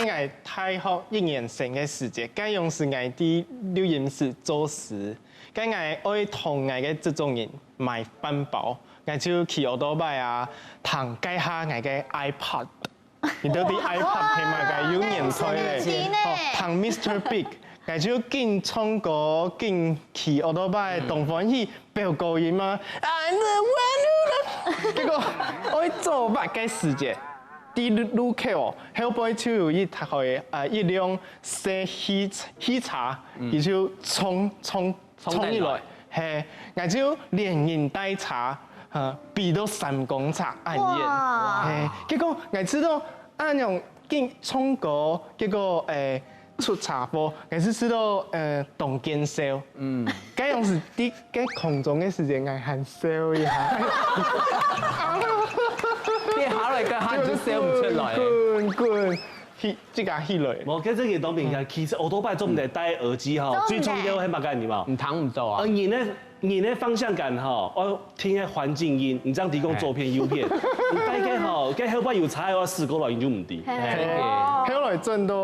该爱太好一年生嘅时节，该用是爱啲录音室做事，该爱爱同爱嘅这种人买饭包，爱就去奥多拜啊，谈解下爱嘅 iPad， 然到啲 iPad 起码嘅有年推咧，谈 Mr. Big。我就見唱歌，見去奧多拜東方去表高音嘛，I'm the one。結果我做八個時節，啲路客哦，後背就有一台一輛小汽車，伊就衝入來，係，我就連人帶茶，比到3公尺暗夜，係，結果我知道按樣見唱歌，結果出茶貨，我是知道董建燒，該用是啲嘅空中嘅時間，我喊燒一下。你下來個喊就燒唔出來。滾，即架起來。冇，跟這個當面其實奧多拜總得戴耳機哈，最重要係乜嘢？你嘛？唔躺唔做啊。你的方向感哈，我聽嘅環境音，你這樣提供左片右片，你大概吼，跟後邊有差嘅話試過來你就唔對。後來真到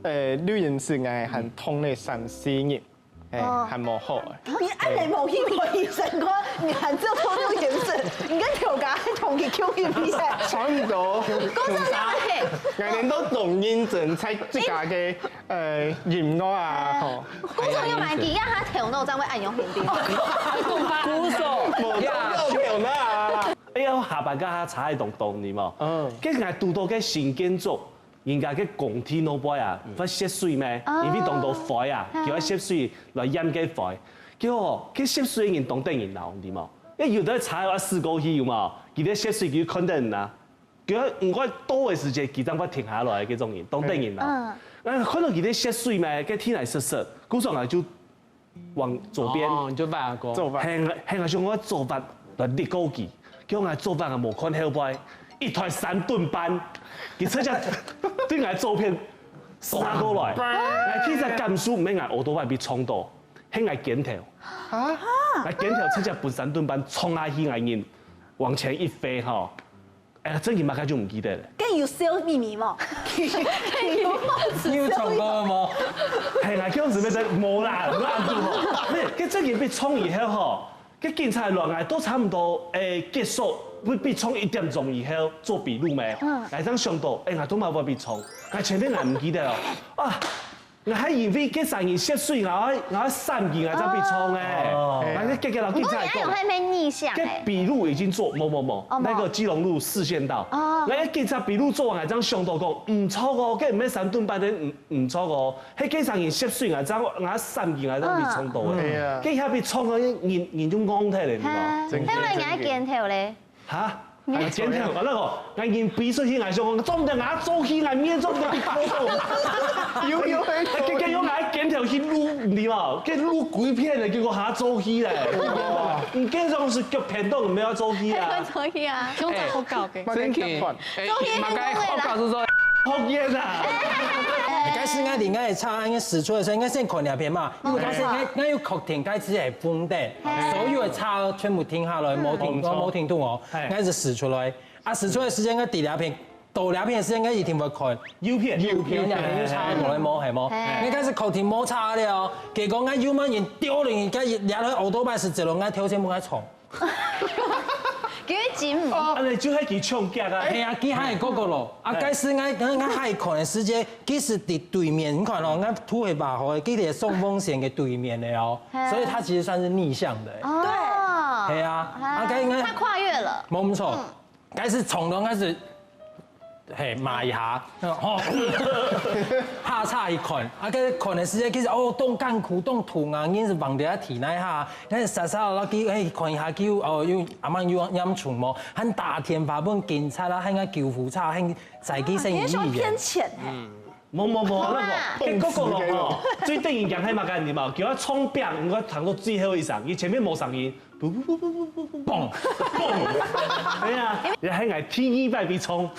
錄音室係很通嘅3-4年，係冇好嘅。你按你冇聽過醫生講，你喊這通錄音室，你跟條架同佢 QQ 比賽，差唔多。講真嘅，我哋都懂認真猜自家嘅音樂啊，吼。鼓手要買幾啊？他條那張會按用平啲。鼓手，有啦。哎呀，下巴加下差喺動你嘛。跟住係讀到嘅新建築，人家嘅工地嗰邊啊，發涉水咩？因為動到火啊，叫佢涉水來淹嘅火。叫我佢涉水嘅人懂得人鬧你嘛？因為有得差我試過去嘛，佢啲涉水佢肯定人啊。叫唔該多嘅時間，佢等我停下來嘅種人懂得人鬧。可能佢啲涉水咩？嘅天嚟濕濕，鼓上來就往左邊。哦，你就拜阿哥。係我想我做法來列高記。叫我做飯啊，無看後背，一台3噸半，佢出只對我照片殺過來，我其實感受唔係我奧多拜被衝到，係我肩頭，我肩頭出只半3噸半衝下去，我人往前一飛吼，真係馬上就唔記得啦。跟要燒咪咪嘛，要唱歌冇？係我嗰陣時咩啫？冇啦，唔啱住喎。咩？佢真係被衝以後吼。cái警察落嚟都差唔多結束，會被衝1點鐘以後做筆錄咩？嚟當上到，我都冇被衝，我前面我唔記得咯。啊，我還以為嗰3人涉水，我3件我才被衝誒。但係結果老警察講，還沒逆向誒。筆錄已經做冇，那個基隆路4線道。我一警察筆錄做完，我將上到講唔錯哦，嗰唔係3噸半的唔錯哦。迄幾3人涉水，我3件我才被衝到誒。跟下被衝個人種講出嚟，你講。後來我見條咧。嚇？我剪條，我那個，我人比出去，我想講，總得我做起，我面做得比好多。有，結果我剪條去錄，唔知嘛？跟錄鬼片嚟，結果下做起咧。唔見咗是腳片都唔要做起啊。做起啊！咁就好搞嘅。真嘅。馬該好搞是說好嘢啊！該是我哋愛唱，應該試出嘅時候應該先看兩遍嘛，因為該是我要確定該只係封頂，所有嘅叉全部停下來，冇停到我，我就試出來。啊，試出來時間我第2片，到2片嘅時間我一定會看右片入邊要叉過來冇係冇，我開始確定冇叉了，結果我右邊人丟人，而家兩個奧多拜是一路我跳線冇衝。叫佢剪唔？啊，你就係佢衝擊啊！係啊，佢係嗰個咯。啊，該是我係看嘅時間，佢是喺對面，你看哦，我土係把河，佢係送風線嘅對面的哦，所以它其實算是逆向的。對。係啊，啊該他跨越了。冇錯，該是衝動，該是。係罵一下，下叉一看，啊個看的時間其實哦，當艱苦當痛啊，硬是放在體內下，但是實實啦，佢看一下叫哦，要阿媽要飲全冇，很大天花板警察啦，很個救護車，很在機聲醫院。偏淺冇，嗰個咯，最得意人係乜嘅？你嘛，叫我衝病，我行到最後一上，佢前面冇聲音，嘣，係啊，你喺捱T200被衝，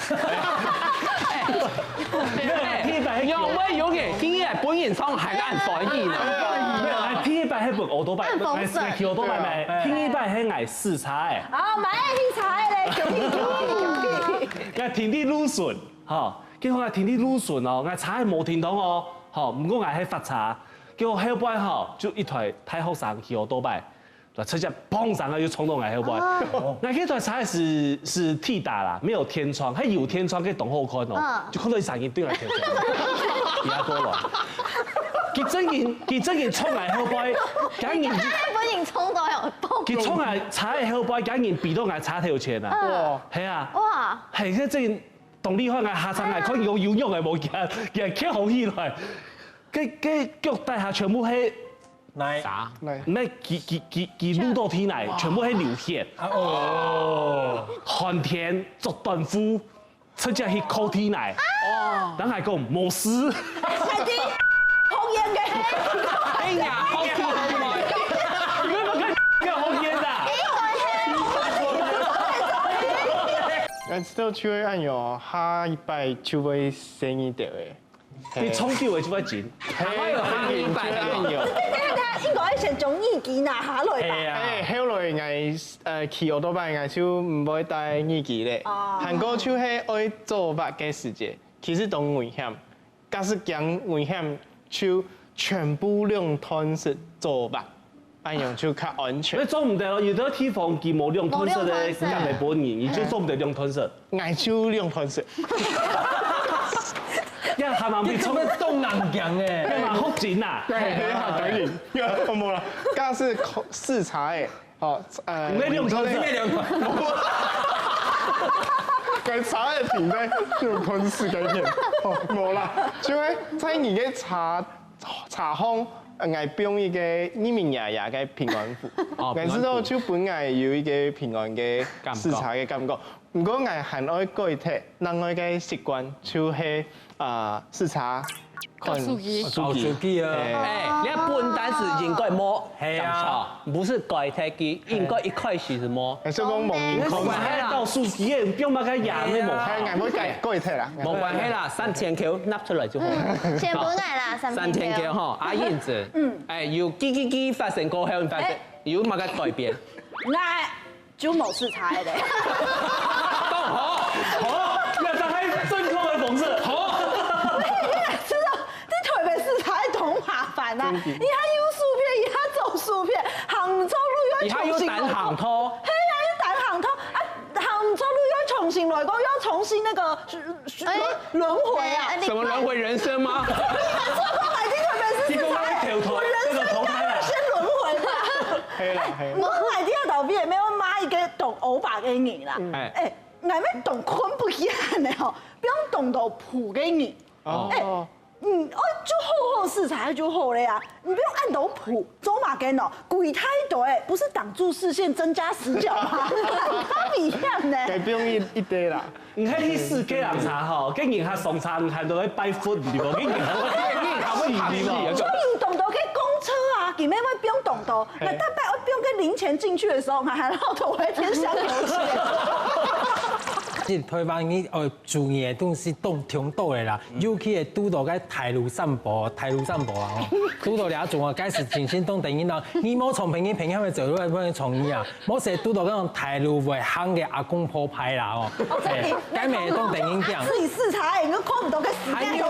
有嘅T200本人衝係間所以呢，T200係部奧多拜，係奧多拜咩？T200係捱試茶嘅。啊，買去茶咧，叫屁，我停啲滷筍，嚇。结果我听你愈顺哦，我查无听懂哦，吼，唔过我喺发查，结果后摆吼就一台太后上去我倒摆，车架砰上来就冲到我后摆，那这台车是T打啦，没有天窗，还有天窗可以动后看哦，就看到伊上去对来跳跳，比较多了。佢真件衝嚟後背，竟然本人衝到有動。佢衝嚟踩喺後背，竟然避到我踩條線啊！哇，係啊，哇，係即係動力開我下層係可以有要喐嘅冇嘅，佢企好起來，佢腳底下全部係啥？咩？佢擼到天嚟，全部係流血。哦，寒天做短褲，出只去靠天嚟。哦，等係講冇事。紅煙嘅，哎呀，好酷啊！你們看紅煙啊！我知道手的按鈕，下一擺就會生意掉的。你衝掉的就會錢。還有下一擺的按鈕。應該先將耳機拿下來吧。後來我騎奧多巴，我就唔會戴耳機咧。韓國就係愛做白嘅時節，其實都危險，假使驚危險。就全部用吞式做吧，按樣就較安全。你做唔到，有啲地方佢冇用吞式嘅，咁咪本然，你就做唔到用吞式。我就用吞式。因為係咪你做咩東南強嘅？咩嘛福建啊？係啊，當然，我冇啦，家是視察嘅，哦你用吞式咩用？佢查嘅停咧，用吞式嘅片，哦冇啦，就係在而嘅查康。我用一個呢名爺爺嘅平安符，我知道就本來有一個平安嘅視察嘅感覺。不過我還愛改貼，另外嘅習慣就是視察看手機啊！哎，你看笨蛋是應該摸，係啊，不是改貼機，應該一開始是摸。所以講蒙面我係到數機嘅，唔用乜嘅牙咩冇。係我改貼啦，冇關係啦，3000Q 納出來就好。全部愛啦3000Q 哈，阿燕子，哎，有幾發生過後，你發現有乜嘅改變？我就冇視察嘅。都好，好，又就係正確嘅方式。好。知道你台北視察係好麻煩啊！而家要薯片，而家做薯片，杭州路要重新來過。而家要等行拖。係啊，要等行拖啊！杭州路要重新來過，要重新那個輪迴啊！什麼輪迴人生嗎？你們做過海景台北市視察，我人生當然先輪迴啦。係啦係。我海景頭邊咩？我買一個動歐巴給你啦。誒，我咩動坤不一樣的吼，不用動到譜給你。哦。就厚視察就好了呀，你不用按到譜，走馬跟哦，鬼太多哎，不是擋住視線，增加死角嗎？不一樣呢。佢不用一堆啦。唔係啲司機人查吼，竟然係送餐睇到喺擺闊，唔係竟然係就有動到去公車啊，佢咩會不用動到，那大概我不用跟零錢進去的時候，我還繞頭回天香油錢。即台灣你注意嘅東西都挺多嘅啦，尤其係拄到個台路散步啊，拄到了種啊，開始重新當電影啦，你冇從平嘅走路去從醫啊，冇成日拄到嗰種台路會行嘅阿公鋪牌啦哦，改咪當電影講。自己視察，你都看唔到個時間。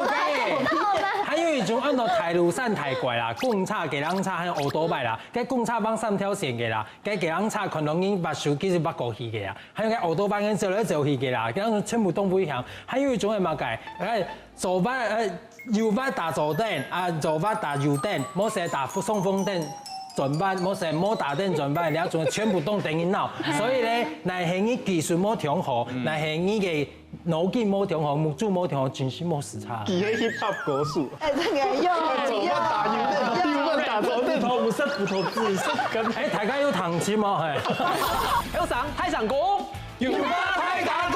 還有一種按照台路線太怪啦，公車、給人車還有奧多拜啦，cái公車幫3條線嘅啦，cái給人車可能已經把手機是bắt過去嘅啦，還有cái奧多拜跟走來走去嘅啦，咁全部都不一樣。還有一種係乜嘅？左邊右邊打左燈，啊左邊打右燈，冇成打送風燈。轉班冇成冇打燈轉班，兩種全部都電影腦，所以咧，嗱係你技術冇調好，嗱係你嘅腦筋冇調好，目珠冇調好，真係冇時差。佢係 hip hop 歌手。這個左邊打右燈，右邊打左燈，頭唔識葡萄字識咁。大家要彈琴嘛係。有上太上歌，要花太假。